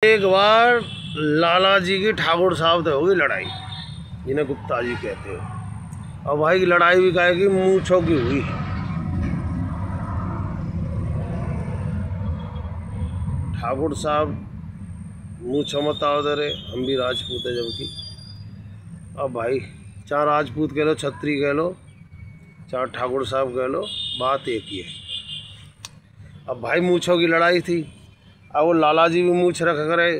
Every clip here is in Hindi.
एक बार लाला जी की ठाकुर साहब से होगी लड़ाई, जिन्हें गुप्ता जी कहते हो। और भाई की लड़ाई भी काहे की मूंछों की हुई। ठाकुर साहब मूंछों मत आओ दे रहे, हम भी राजपूत है जबकि। अब भाई चाहे राजपूत कह लो, छत्री कह लो, चाहे ठाकुर साहब कह लो, बात एक ही है। अब भाई मूंछों की लड़ाई थी। अब वो लाला जी भी मूंछ रख करे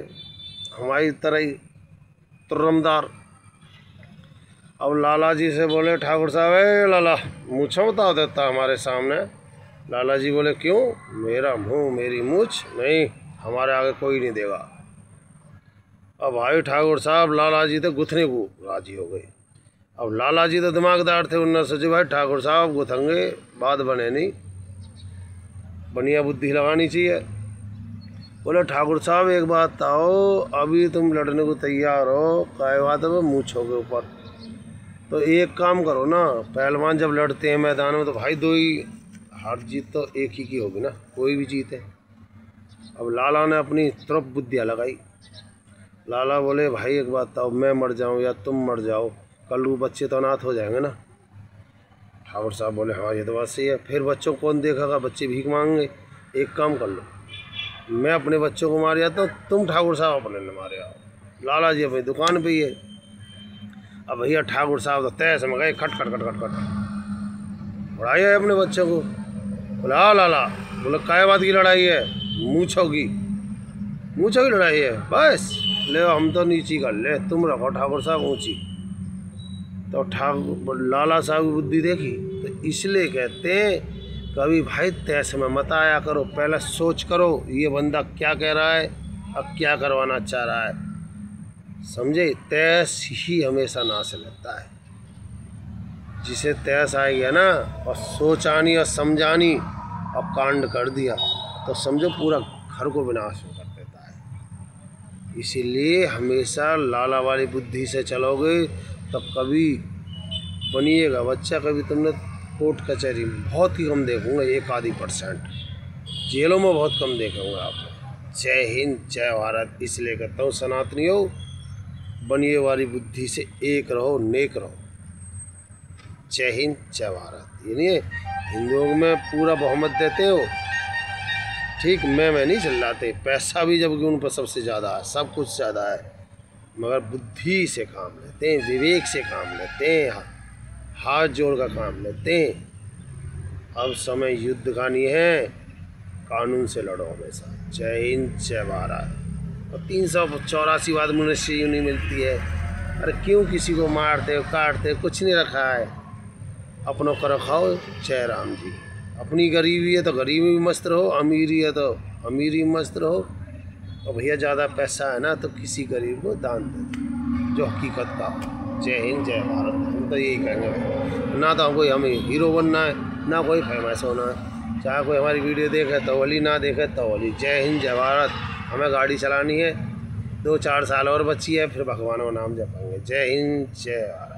हमारी तरह ही तुर्रमदार। अब लाला जी से बोले ठाकुर साहब, ए लाला मूंछों बता देता हमारे सामने। लाला जी बोले क्यों, मेरा मुंह मेरी मूंछ नहीं, हमारे आगे कोई नहीं देगा। अब भाई ठाकुर साहब लाला जी तो गुथने को राजी हो गए। अब लाला जी तो दिमागदार थे, उन्होंने सोचे भाई ठाकुर साहब गुथेंगे बात बने नहीं, बढ़िया बुद्धि लगानी चाहिए। बोले ठाकुर साहब एक बात आओ, अभी तुम लड़ने को तैयार हो, काय बात है मूंछों के ऊपर, तो एक काम करो ना, पहलवान जब लड़ते हैं मैदान में तो भाई दो ही हार जीत तो एक ही की होगी ना, कोई भी जीते। अब लाला ने अपनी तरफ बुद्धियाँ लगाई। लाला बोले भाई एक बात आओ, मैं मर जाऊँ या तुम मर जाओ, कल वो बच्चे तो अनाथ हो जाएंगे ना। ठाकुर साहब बोले हाँ ये तो बात सही है, फिर बच्चों को कौन देखेगा, बच्चे भीख मांगेंगे। एक काम कर लो, मैं अपने बच्चों को मार जाता हूँ, तुम ठाकुर साहब अपने न मारे आओ। लाला जी अपनी दुकान पे ही है। अब भैया ठाकुर साहब तो तय से गए, खट खट खट खट खट उड़ाई है अपने बच्चों को। बोला हाँ लाला, बोले काय बात की लड़ाई है, मूंछों की लड़ाई है, बस ले हम तो नीची कर ले, तुम रखो ठाकुर साहब ऊंची। तो ठाकुर लाला साहब की बुद्धि देखी, तो इसलिए कहते हैं कभी भाई तैसे में मत आया करो, पहले सोच करो ये बंदा क्या कह रहा है, अब क्या करवाना चाह रहा है, समझे। तैस ही हमेशा नाश लगता है, जिसे तैस आ गया ना और सोचानी और समझानी और कांड कर दिया तो समझो पूरा घर को विनाश कर देता है। इसीलिए हमेशा लाला वाली बुद्धि से चलोगे तो कभी बनिएगा बच्चा। कभी तुमने कोर्ट कचहरी में बहुत ही कम देखूंगा, 1-2%, जेलों में बहुत कम देखूंगा आपको। जय हिंद जय भारत। इसलिए कहता हूँ सनातनी हो, बनिए वाली बुद्धि से एक रहो, नेक रहो। जय हिंद जय भारत। ये नहीं हिंदुओं में पूरा बहुमत देते हो, ठीक, मैं नहीं चिल्लाते, पैसा भी जबकि उन पर सबसे ज़्यादा है, सब कुछ ज़्यादा है, मगर बुद्धि से काम लेते हैं, विवेक से काम लेते हैं, हाथ जोड़ का काम लेते हैं। अब समय युद्ध का नहीं है, कानून से लड़ो हमेशा। जय हिंद जय भारत। और 384 बात मनुष्य यूँ नहीं मिलती है। अरे क्यों किसी को मारते हो काटते हो, कुछ नहीं रखा है, अपनों को रखाओ। जय राम जी। अपनी गरीबी है तो गरीबी भी मस्त रहो, अमीरी है तो अमीरी मस्त रहो। और भैया ज़्यादा पैसा है ना तो किसी गरीब को दान दे दो, जो हकीकत का। जय हिंद जय भारत। हम तो यही कहेंगे, ना तो कोई हमें हीरो बनना है, ना कोई फेमस होना है, चाहे कोई हमारी वीडियो देखे तो वली, ना देखे तो वली। जय हिंद जय भारत। हमें गाड़ी चलानी है, 2-4 साल और बची है, फिर भगवान का नाम जपेंगे। जय हिंद जय भारत।